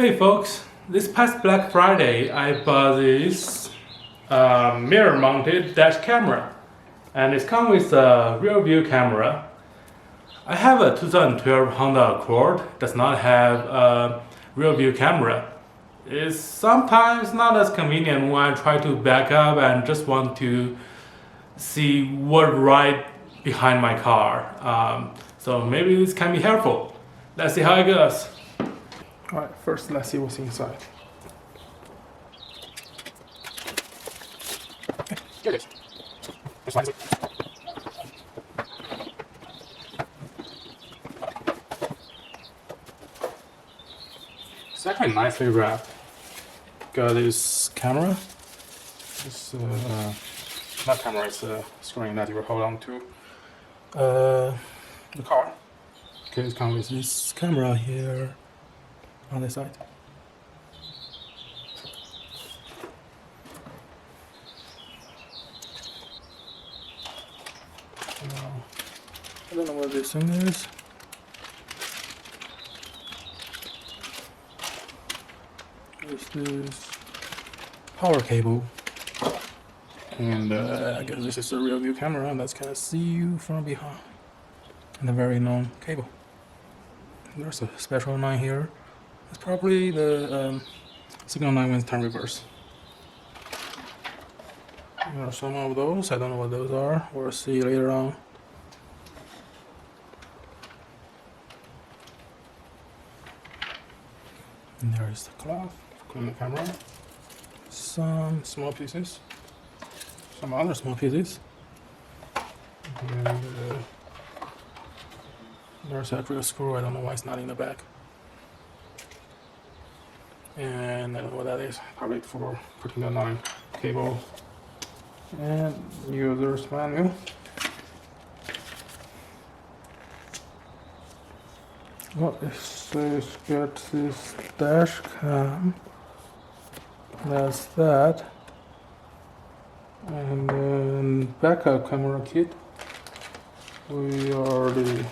Hey folks, this past Black Friday I bought this mirror mounted dash camera, and it's come with a rear view camera. I have a 2012 Honda Accord, does not have a rear view camera. It's sometimes not as convenient when I try to back up and just want to see what right behind my car. So maybe this can be helpful. Let's see how it goes. Alright, first let's see what's inside. Okay, here it is. This one is It's actually nicely wrapped. Got this camera. This not camera, it's a screen that you will hold on to the car. Okay, it comes with this camera here on the side. I don't know what this thing is. There's this power cable, and I guess this is a rear view camera that's gonna see you from behind, and a very long cable. There's a special line here. It's probably the signal line when turn reverse. There are some of those. I don't know what those are. We'll see later on. And there is the cloth to clean the camera. Some small pieces. Some other small pieces. And there's actually a screw. I don't know why it's not in the back. And I don't know what that is. Probably for putting the line cable. And user's manual. What it says, get this dash cam. That's that. And then backup camera kit. We already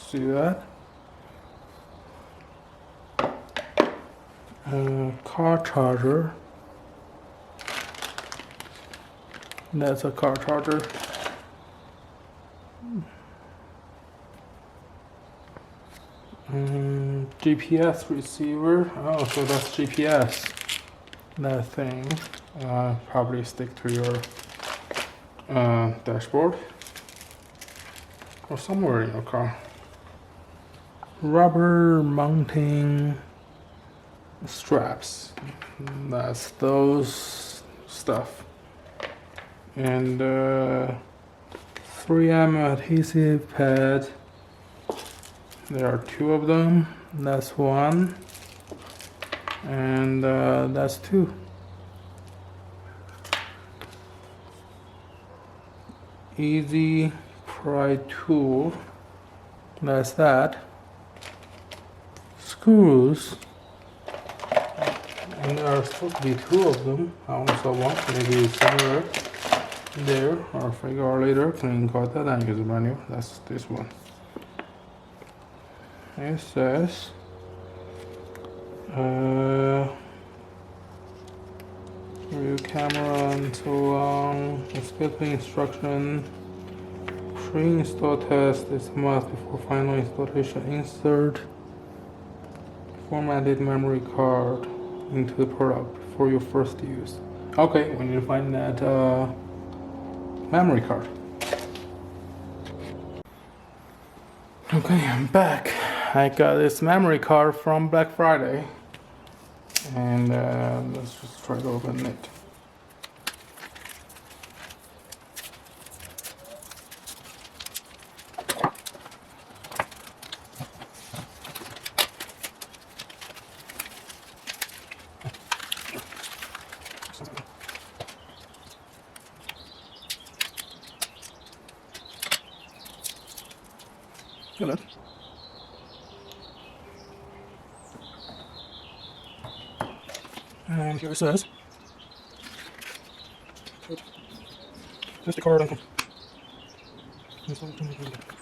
see that. Car charger. That's a car charger. GPS receiver. Oh, so that's GPS. That thing. Probably stick to your dashboard or somewhere in your car. Rubber mounting straps. That's those stuff. And 3M adhesive pad. There are two of them. That's one, and that's two. Easy pry tool. That's that. Screws. And there are supposed to be two of them. I only saw one. Maybe it's somewhere there, or figure out later. Can got that and use the manual. That's this one. It says review camera and so on. Skipping instruction. Pre-install test is a must before final installation. Insert formatted memory card into the product for your first use. Okay, we need to find that memory card. Okay, I'm back. I got this memory card from Black Friday, and let's just try to open it. Hello. And here it says, just the card. So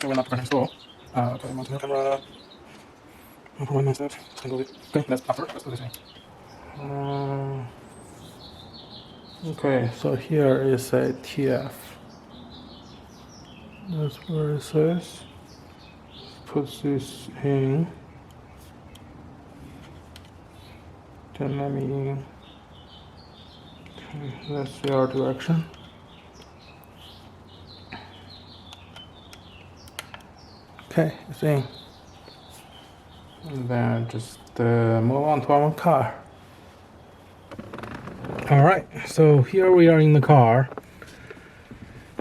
we're not going to install. Camera. Probably messed up. Okay, that's upper. Let's do this thing. Okay, so here is a TF. That's where it says. Put this in. Then let me. Okay, that's the R direction. Okay, it's in. And then just move on to our car. Alright, so here we are in the car.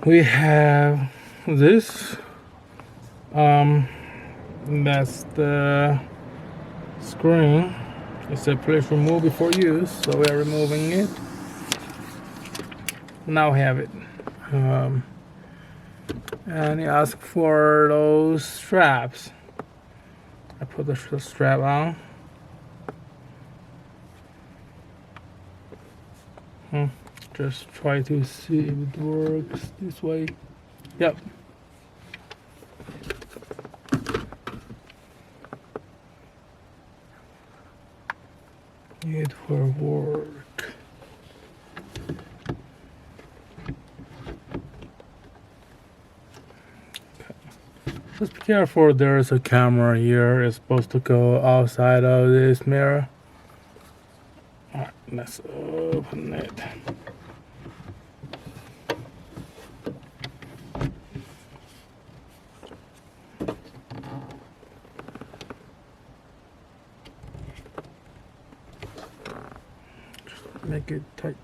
We have this. That's the screen. It said please remove before use, so we are removing it. Now we have it. And you ask for those straps. I put the strap on. Just try to see if it works this way. Yep. It will work. Okay. Just be careful, there's a camera here. It's supposed to go outside of this mirror. Alright, let's open it. Make it tight.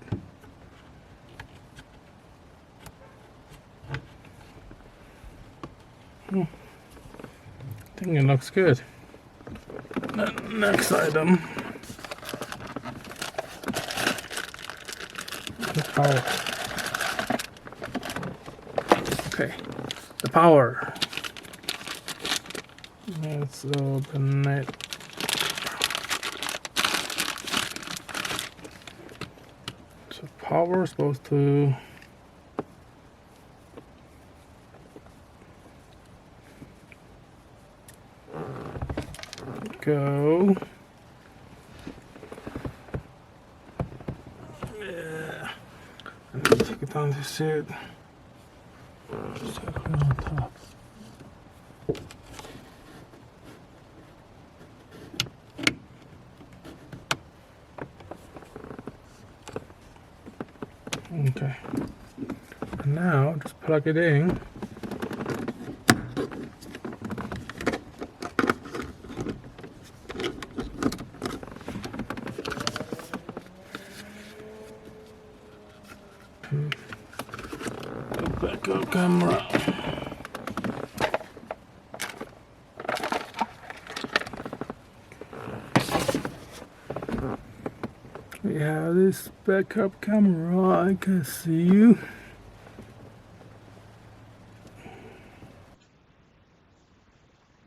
I think it looks good. Next item. The power. Okay, the power. Let's open it. So power is supposed to go. Yeah. And then take it down to suit. Just have it on top. Okay. And now just plug it in. The backup camera. We have this backup camera. I can see you.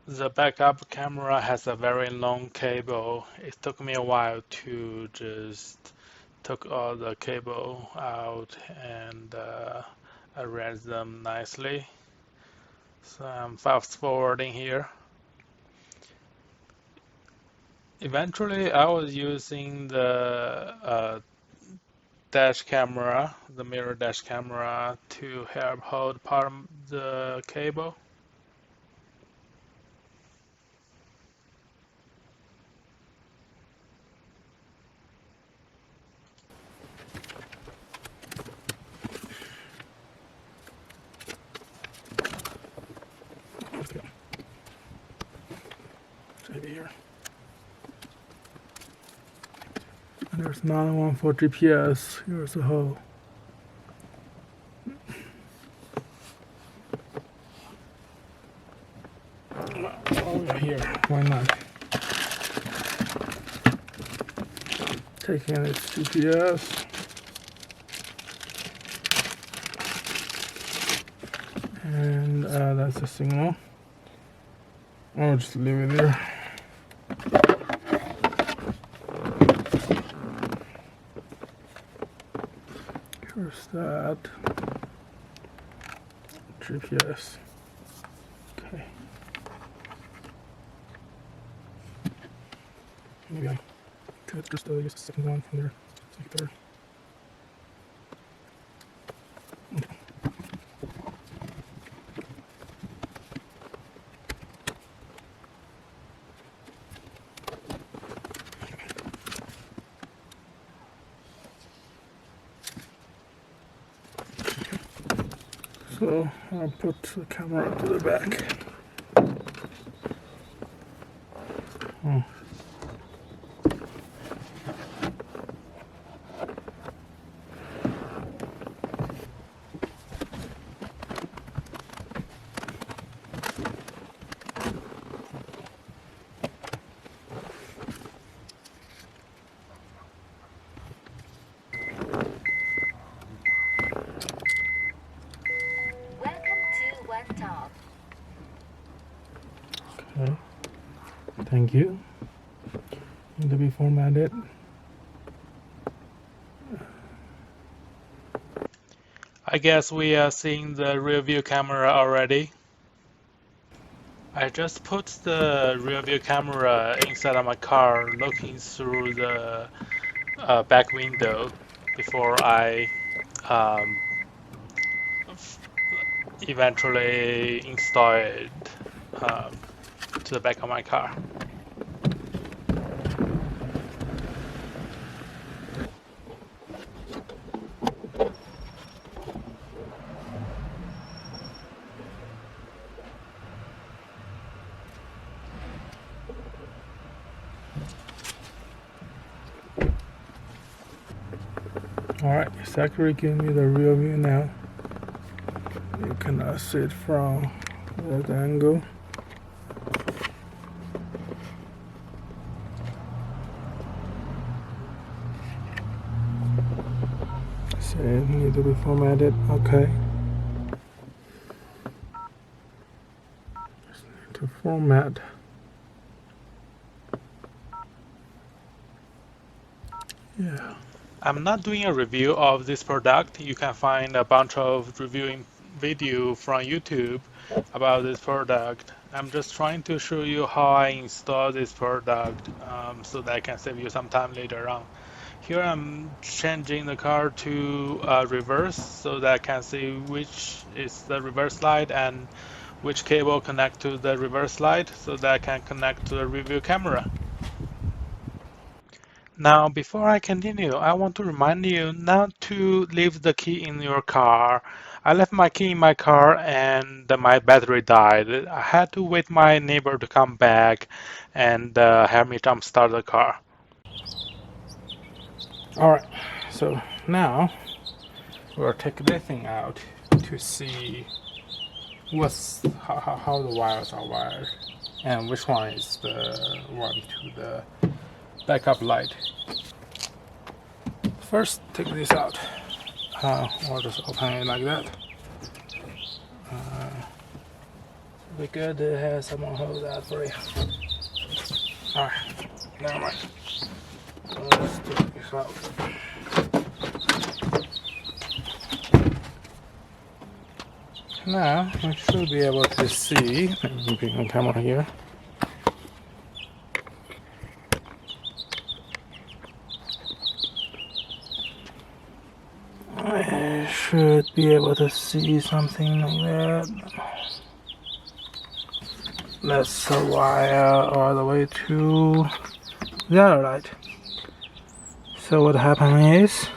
The backup camera has a very long cable. It took me a while to just took all the cable out and arrange them nicely. So I'm fast forwarding here. Eventually I was using the dash camera, the mirror dash camera, to help hold part of the cable. Okay. Right here. And there's another one for GPS. Here's a hole. Over here, why not? Taking its GPS. And that's a signal. I'll just leave it there. Here's that. GPS. Okay. Maybe I could just use the second one from there. Like third. Okay. So I'll put the camera to the back. Welcome to VanTop. Okay. Thank you. Need to be formatted. I guess we are seeing the rear view camera already. I just put the rear view camera inside of my car looking through the back window before I um, eventually install it to the back of my car. Alright, it's actually giving me the rear view now. You cannot see it from that angle. So it need to be formatted. Okay. Just need to format. Yeah. I'm not doing a review of this product. You can find a bunch of reviewing video from YouTube about this product. I'm just trying to show you how I install this product so that I can save you some time later on. Here I'm changing the car to reverse so that I can see which is the reverse light and which cable connect to the reverse light so that I can connect to the review camera. Now, before I continue, I want to remind you not to leave the key in your car. I left my key in my car and my battery died. I had to wait my neighbor to come back and help me jump start the car. Alright, so now we'll take this thing out to see how the wires are wired and which one is the one to the backup light. First, take this out. Or just open it like that. Be good to have someone hold that for you. Alright, never mind. Let's take this out. Now, I should be able to see. Let me bring the camera here. I should be able to see something like that. That's the wire all the way to the other light. So what happened is,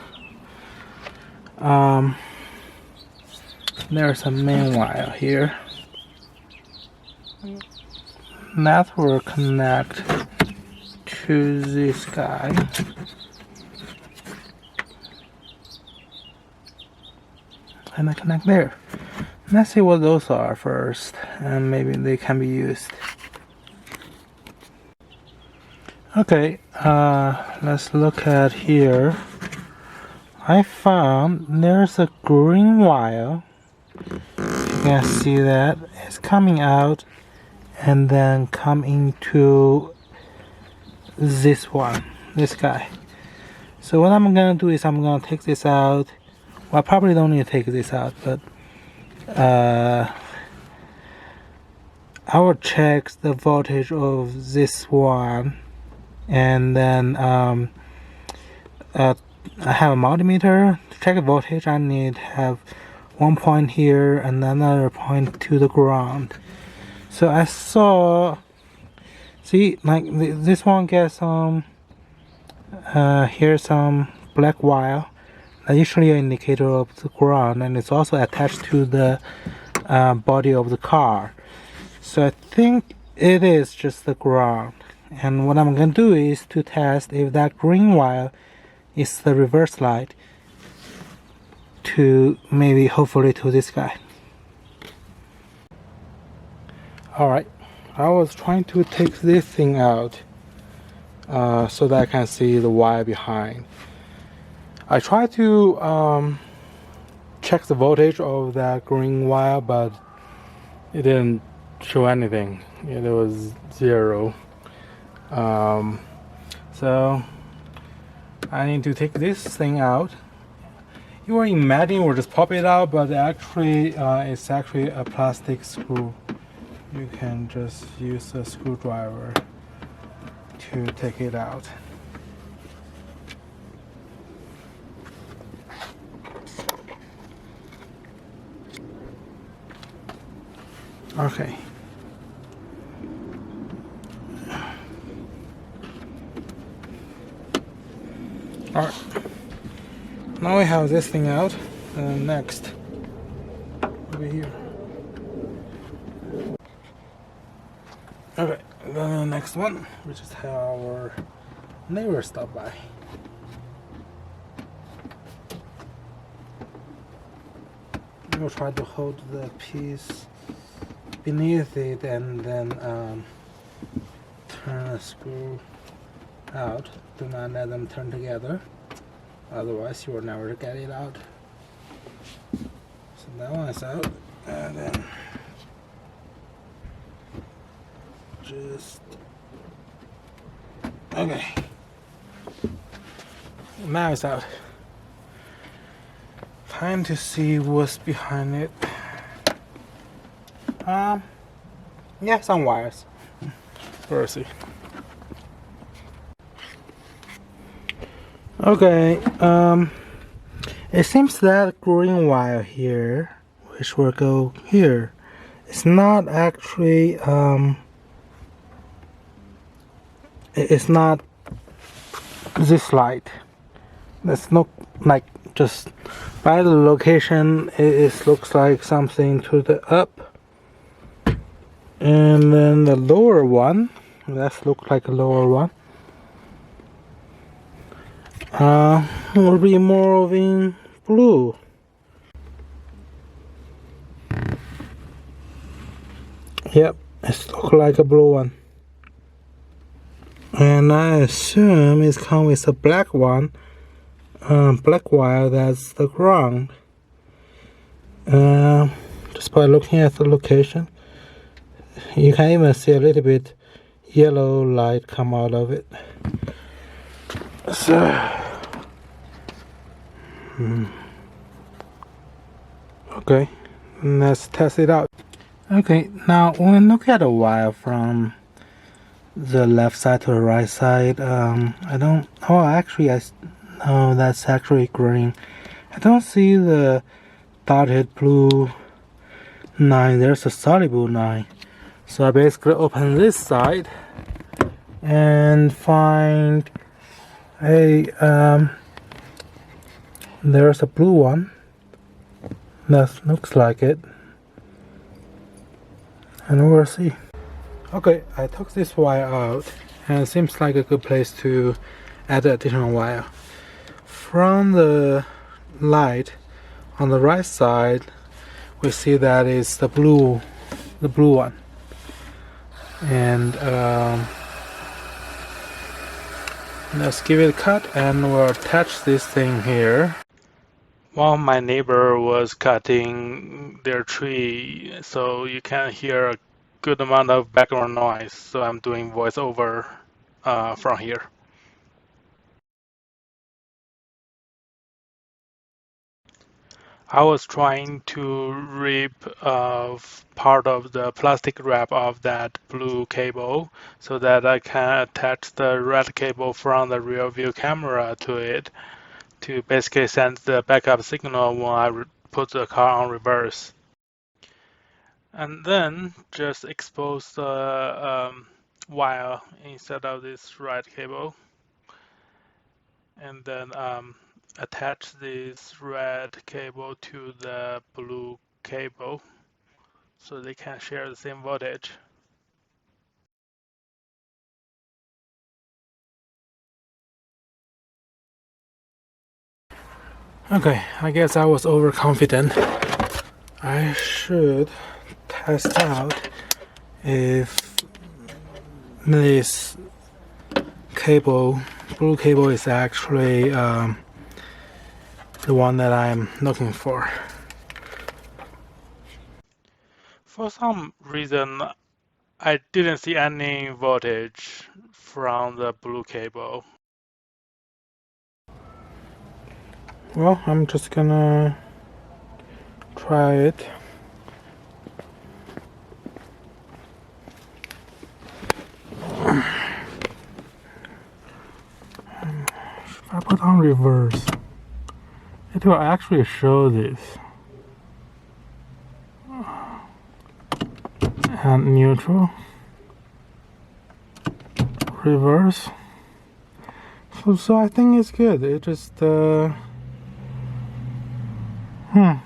there's a main wire here. That will connect to this guy. And I connect there. Let's see what those are first, and maybe they can be used. Okay, let's look at here. I found there's a green wire. You can see that it's coming out and then come into this one, this guy. So what I'm gonna do is I'm gonna take this out. Well, I probably don't need to take this out, but I will check the voltage of this one And then I have a multimeter to check the voltage. I need to have one point here and another point to the ground. So I saw, see, like this one gets here's some black wire. That's usually an indicator of the ground, and it's also attached to the body of the car. So I think it is just the ground. And what I'm gonna do is to test if that green wire is the reverse light to maybe hopefully to this guy. Alright, I was trying to take this thing out so that I can see the wire behind. I tried to check the voltage of that green wire, but it didn't show anything. It was 0. So I need to take this thing out. You were imagining we'll just pop it out, but actually it's actually a plastic screw. You can just use a screwdriver to take it out. Okay. Alright. Now we have this thing out. Next, over here. Okay, the next one, which is how our neighbor stopped by. We'll try to hold the piece beneath it and then turn the screw out. Do not let them turn together, otherwise you will never get it out. So that one is out, and then just okay. Now it's out. Time to see what's behind it. Yeah, some wires. We'll see. Okay, it seems that green wire here, which will go here, it's not actually, it's not this light. It's not like just by the location, it looks like something to the up. And then the lower one, that looks like a lower one. Will be more of in blue. Yep, it looks like a blue one. And I assume it's come with a black one, black wire. That's the ground. Just by looking at the location, you can even see a little bit yellow light come out of it. So. Okay, let's test it out. Okay, now when we look at the wire from the left side to the right side, I don't. Oh, actually, oh, that's actually green. I don't see the dotted blue line. There's a solid blue line. So I basically open this side and find a there's a blue one that looks like it, and we'll see. Okay, I took this wire out, and it seems like a good place to add additional wire. From the light on the right side, we see that is the blue one, and let's give it a cut, and we'll attach this thing here. While my neighbor was cutting their tree, so you can hear a good amount of background noise, so I'm doing voiceover from here. I was trying to rip part of the plastic wrap of that blue cable so that I can attach the red cable from the rear view camera to it to basically send the backup signal when I put the car on reverse. And then just expose the wire instead of this red cable. And then attach this red cable to the blue cable so they can share the same voltage. Okay, I guess I was overconfident. I should test out if this cable, blue cable, is actually the one that I'm looking for. For some reason, I didn't see any voltage from the blue cable. Well, I'm just gonna try it. If I put on reverse, it will actually show this. And neutral, reverse. So I think it's good. It just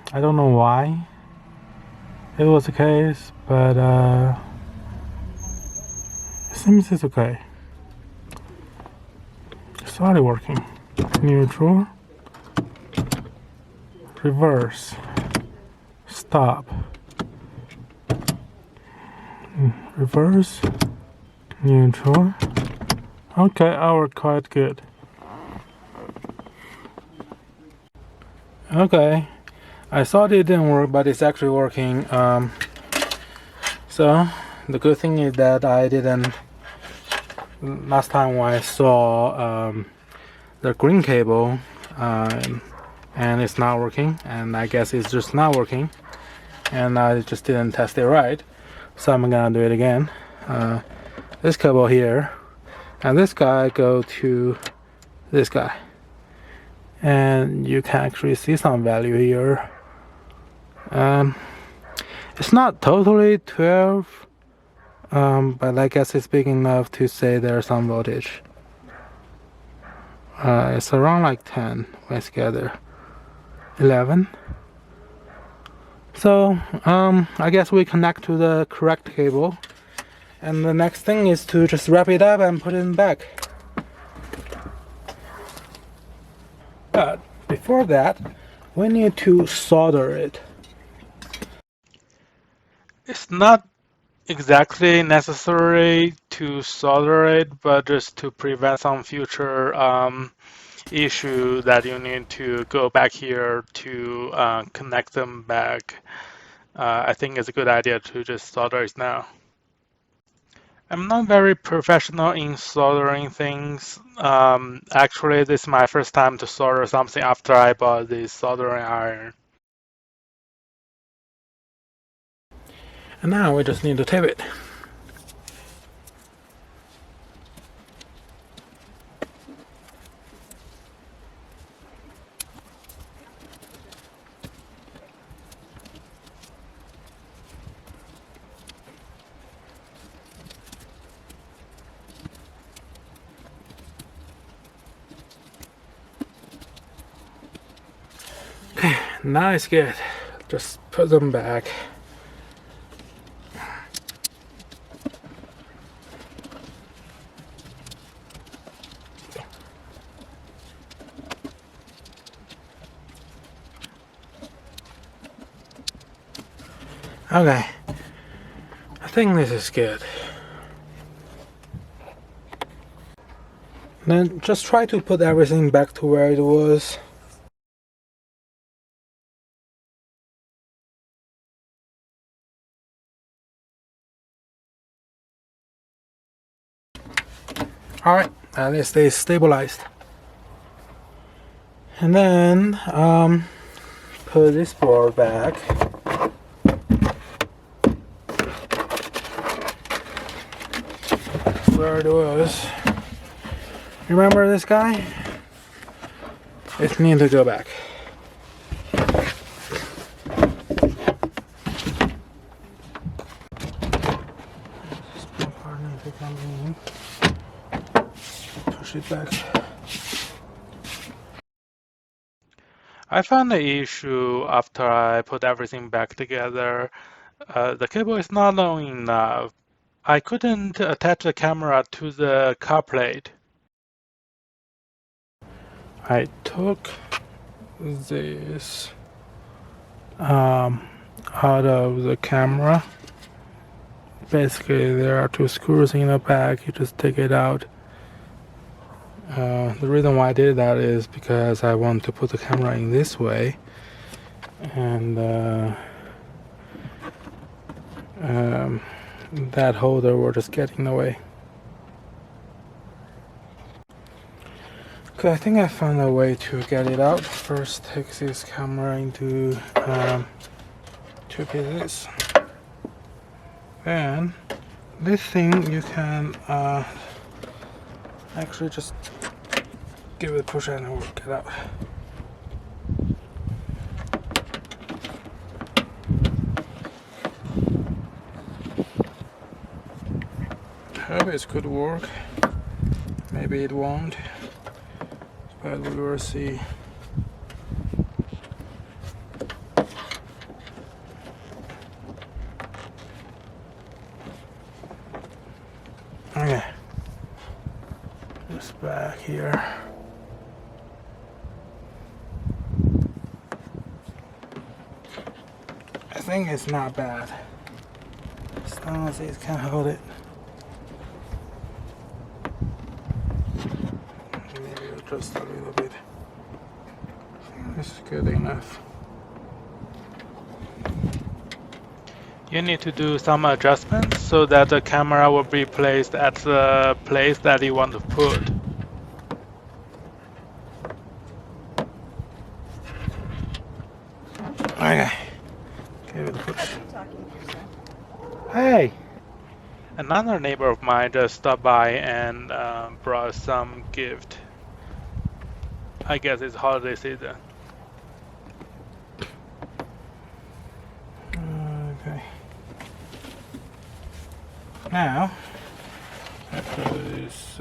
I don't know why it was the case, but it seems it's okay. It started working. Neutral, reverse, stop, reverse, neutral. Okay, I worked quite good. Okay, I thought it didn't work, but it's actually working. So the good thing is that I didn't. Last time when I saw the green cable, and it's not working, and I guess it's just not working, and I just didn't test it right. So I'm gonna do it again. This cable here, and this guy go to this guy. And you can actually see some value here. It's not totally 12, but I guess it's big enough to say there's some voltage. It's around like 10 when together, 11. So I guess we connect to the correct cable, and the next thing is to just wrap it up and put it back. But before that, we need to solder it. It's not exactly necessary to solder it, but just to prevent some future issue that you need to go back here to connect them back. I think it's a good idea to just solder it now. I'm not very professional in soldering things. Actually, this is my first time to solder something after I bought this soldering iron. And now we just need to tape it. Okay, now it's good. Just put them back. Okay, I think this is good. Then just try to put everything back to where it was. Alright, at least they stabilized. And then put this board back. Where it was. Remember this guy? It needs to go back. Push it back. I found the issue after I put everything back together. The cable is not long enough. I couldn't attach the camera to the car plate. I took this out of the camera. Basically, there are two screws in the back. You just take it out. The reason why I did that is because I want to put the camera in this way, and that holder will just get in the way. Okay, I think I found a way to get it out. First, take this camera into two pieces. Then, this thing you can actually just give it a push and it will get out. Hope it could work. Maybe it won't, but we will see. Okay, just back here. I think it's not bad, as long as it can hold it. Maybe just a little bit. I think this is good enough. You need to do some adjustments so that the camera will be placed at the place that you want to put. Okay. Give it a push. Hey! Another neighbor of mine just stopped by and brought some gift. I guess it's holiday season. Okay. Now, I put this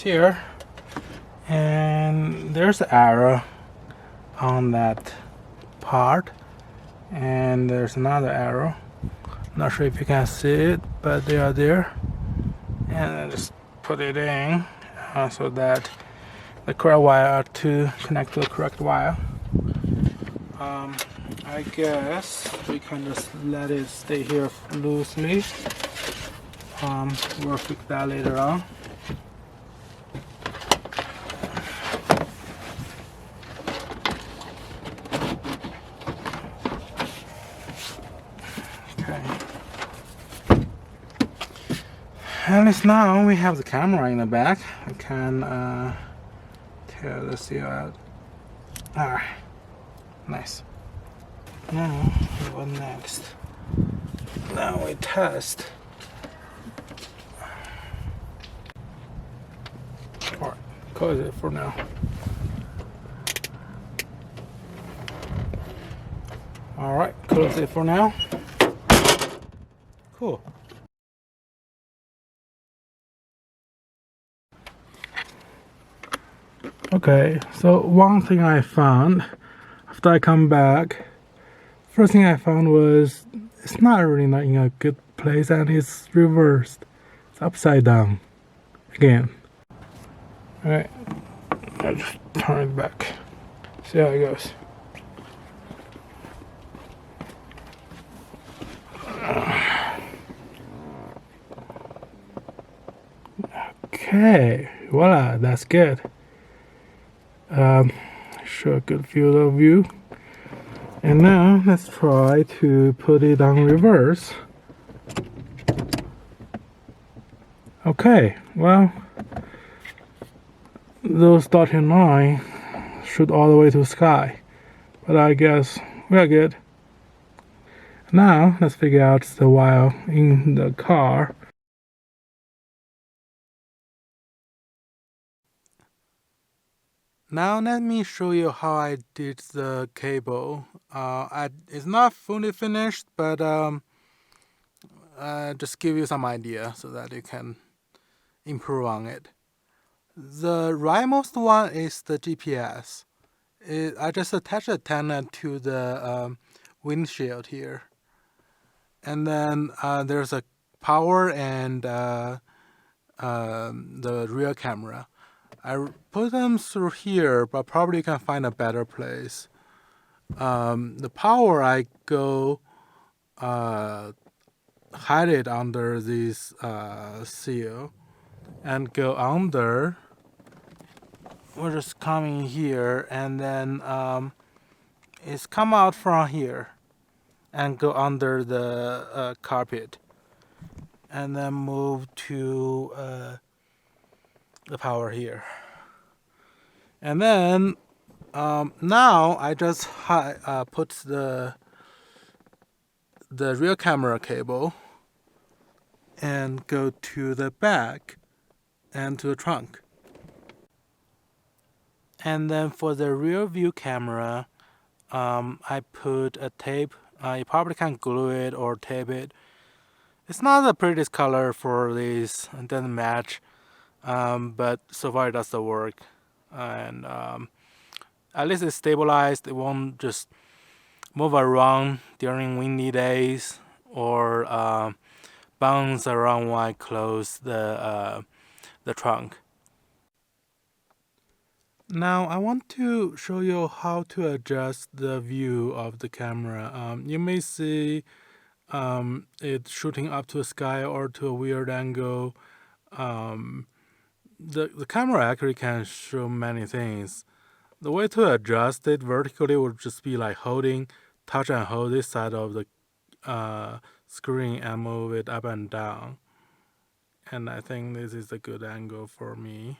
here, and there's an arrow on that part, and there's another arrow. Not sure if you can see it, but they are there. And I just put it in so that the correct wire to connect to the correct wire. I guess we can just let it stay here loosely. We'll fix that later on. Okay. At least now we have the camera in the back. I can tear the seal out. Alright, nice. Now, what next? Now we test. Alright, close it for now. Alright, close it for now. Cool. Okay, so one thing I found after I come back, first thing I found was it's not really not in a good place and it's reversed. It's upside down again. Alright, I'll just turn it back. See how it goes. Okay, voila, that's good. Show a good field of view. And now let's try to put it on reverse. Okay, well, those dotted lines shoot all the way to the sky. but I guess we are good. Now let's figure out the wire in the car. Now let me show you how I did the cable. It's not fully finished, but just give you some idea so that you can improve on it. The rightmost one is the GPS. I just attached a antenna to the windshield here, and then there's a power and the rear camera. I put them through here, but probably you can find a better place. The power, I go hide it under this seal and go under. We're just coming here, and then it's come out from here and go under the carpet, and then move to the power here. And then now I just put the rear camera cable and go to the back and to the trunk. And then for the rear view camera, I put a tape. You probably can glue it or tape it. It's not the prettiest color for this, it doesn't match, but so far it does the work. And at least it's stabilized. It won't just move around during windy days or bounce around when I close the trunk. Now I want to show you how to adjust the view of the camera. You may see it shooting up to the sky or to a weird angle. The camera actually can show many things. The way to adjust it vertically would just be like touch and hold this side of the screen and move it up and down. And I think this is a good angle for me.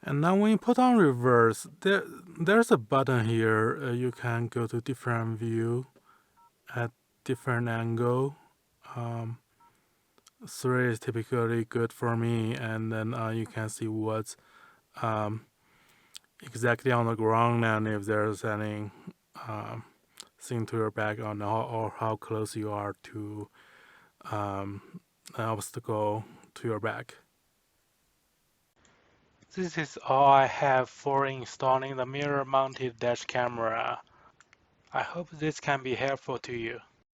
And now when you put on reverse, there's a button here. You can go to different view at different angle. 3 is typically good for me, and then you can see what's exactly on the ground and if there's any thing to your back or how close you are to an obstacle to your back. This is all I have for installing the mirror-mounted dash camera. I hope this can be helpful to you.